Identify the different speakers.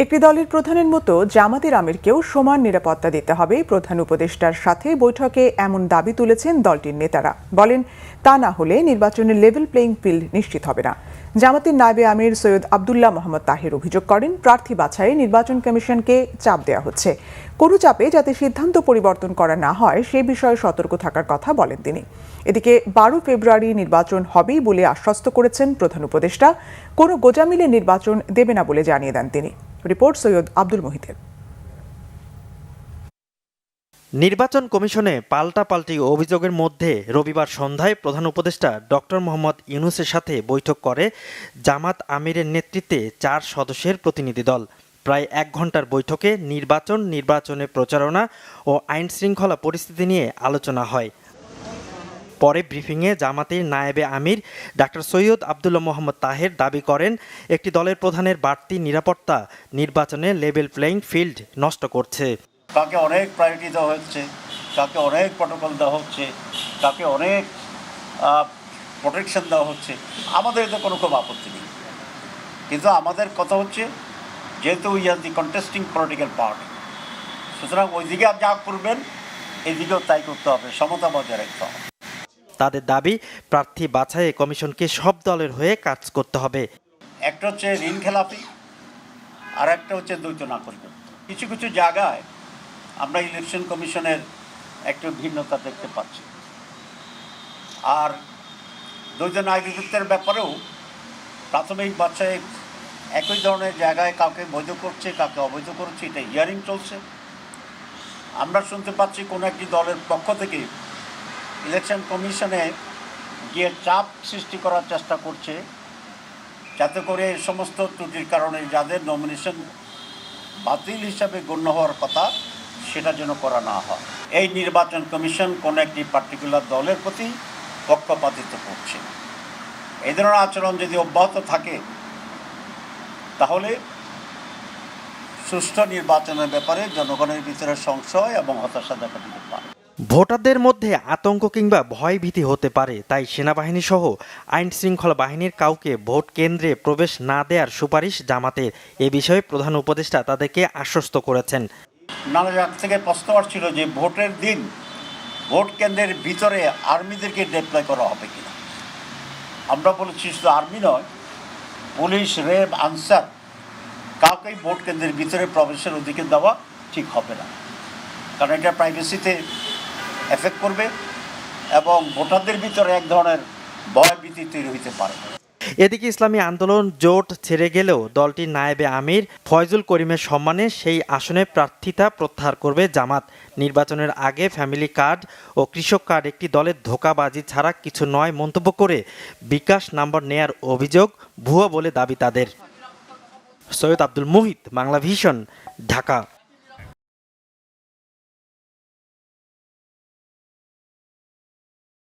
Speaker 1: একটি দলের প্রধানের মতো জামাতের আমিরকেও সমান নিরাপত্তা দিতে হবে প্রধান উপদেষ্টার সাথে বৈঠকে এমন দাবি তুলেছেন দলটির নেতারা। বলেন, তা না হলে নির্বাচনের লেভেল প্লেইং ফিল্ড নিশ্চিত হবে না। জামাতের নায়েবে আমির সৈয়দ আব্দুল্লাহ মোহাম্মদ তাহের অভিযোগ করেন, প্রার্থী বাছাইয়ে নির্বাচন কমিশনকে চাপ দেওয়া হচ্ছে। কোনো চাপে যাতে সিদ্ধান্ত পরিবর্তন করা না হয় সে বিষয়ে সতর্ক থাকার কথা বলেন তিনি। এদিকে 12 ফেব্রুয়ারি নির্বাচন হবেই বলে আশ্বস্ত করেছেন প্রধান উপদেষ্টা। কোনো গোজামিলে নির্বাচন দেবে না বলে জানিয়ে দেন তিনি। রিপোর্ট সৈয়দ আব্দুল মুহিতের।
Speaker 2: নির্বাচন কমিশনে পাল্টাপাল্টি অভিযোগের মধ্যে রবিবার সন্ধ্যায় প্রধান উপদেষ্টা ডক্টর মোহাম্মদ ইউনূসের সাথে বৈঠক করে জামাত আমিরের নেতৃত্বে 4 সদস্যের প্রতিনিধি দল। প্রায় 1 ঘন্টার বৈঠকে নির্বাচনের প্রচারণা ও আইন শৃঙ্খলা পরিস্থিতি নিয়ে আলোচনা হয়। পরে ব্রিফিংয়ে জামাতের নায়েবে আমির ডাক্তার সৈয়দ আব্দুল্লাহ মোহাম্মদ তাহের দাবি করেন, একটি দলের প্রধানের বাড়তি নিরাপত্তা নির্বাচনে লেভেল প্লেইং ফিল্ড নষ্ট করছে।
Speaker 3: কাকে অনেক প্রায়োরিটি দেওয়া হচ্ছে, কাকে অনেক প্রটোকল দেওয়া হচ্ছে, কাকে অনেক প্রোটেকশন দেওয়া হচ্ছে। আমাদের এতে কোনো খুব আপত্তি নেই, কিন্তু আমাদের কথা হচ্ছে যেহেতু we are the contesting political party, সুতরাং ওইদিকে আপনি যা করবেন এদিকেও তাই করতে হবে, সমতা বজায় রাখতে হবে।
Speaker 2: তাদের দাবি, প্রার্থী বাছাইয়ে কমিশনকে সব দলের হয়ে কাজ করতে হবে।
Speaker 3: একটা হচ্ছে ঋণ খেলাপি, আর একটা হচ্ছে দ্বৈত নাগরিক। কিছু কিছু জায়গায় আমরা ইলেকশন কমিশনের একটু ভিন্নতা দেখতে পাচ্ছি। আর দ্বৈত নাগরিকত্বের ব্যাপারেও প্রাথমিক বাছাই একই ধরনের জায়গায় কাউকে বৈধ করছে, কাউকে অবৈধ করছে, এটা হিয়ারিং চলছে। আমরা শুনতে পাচ্ছি কোনো একটি দলের পক্ষ থেকে ইলেকশন কমিশনে গিয়ে চাপ সৃষ্টি করার চেষ্টা করছে, যাতে করে এই সমস্ত ত্রুটির কারণে যাদের নমিনেশন বাতিল হিসাবে গণ্য হওয়ার কথা সেটা যেন করা না হয়। এই নির্বাচন কমিশন কোনো একটি পার্টিকুলার দলের প্রতি পক্ষপাতিত্ব করছে। এই ধরনের আচরণ যদি অব্যাহত থাকে তাহলে সুষ্ঠু নির্বাচনের ব্যাপারে জনগণের ভিতরে সংশয় এবং হতাশা দেখা দিতে পারে।
Speaker 2: ভোটারদের মধ্যে আতঙ্ক কিংবা ভয়ভীতি হতে পারে, তাই সেনাবাহিনী সহ আইন শৃঙ্খলা বাহিনীর কাউকে ভোট কেন্দ্রে প্রবেশ না দেওয়ার সুপারিশ জামাতের। এ বিষয়ে প্রধান উপদেষ্টা তাদেরকে আশ্বস্ত করেছেন।
Speaker 3: নানা জায়গা থেকে প্রশ্ন আসছিল যে ভোটের দিন ভোট কেন্দ্রের ভিতরে আর্মিদেরকে ডিপ্লয় করা হবে কিনা। আমরা বলেছি শুধু আর্মি নয়, পুলিশ, র্যাব, আনসার কাউকেই ভোট কেন্দ্রের ভিতরে প্রবেশের অধিকার দেওয়া ঠিক হবে না, কারণ এটা প্রাইভেসিতে এফেক্ট করবে এবং ভোটারদের ভিতরে এক ধরনের ভয়ভীতি তৈরি হতে পারে।
Speaker 2: এদিকে ইসলামী আন্দোলন জোট ছেড়ে গেলেও দলটির নায়েবে আমির ফয়জুল করিমের সম্মানে সেই আসনে প্রার্থিতা প্রত্যাহার করবে জামাত। নির্বাচনের আগে ফ্যামিলি কার্ড ও কৃষক কার্ড একটি দলের ধোঁকাবাজি ছাড়া কিছু নয় মন্তব্য করে বিকাশ নাম্বার নেয়ার অভিযোগ ভুয়া বলে দাবি তাদের। সৈয়দ আব্দুল মুহিত, বাংলা ভিশন, ঢাকা।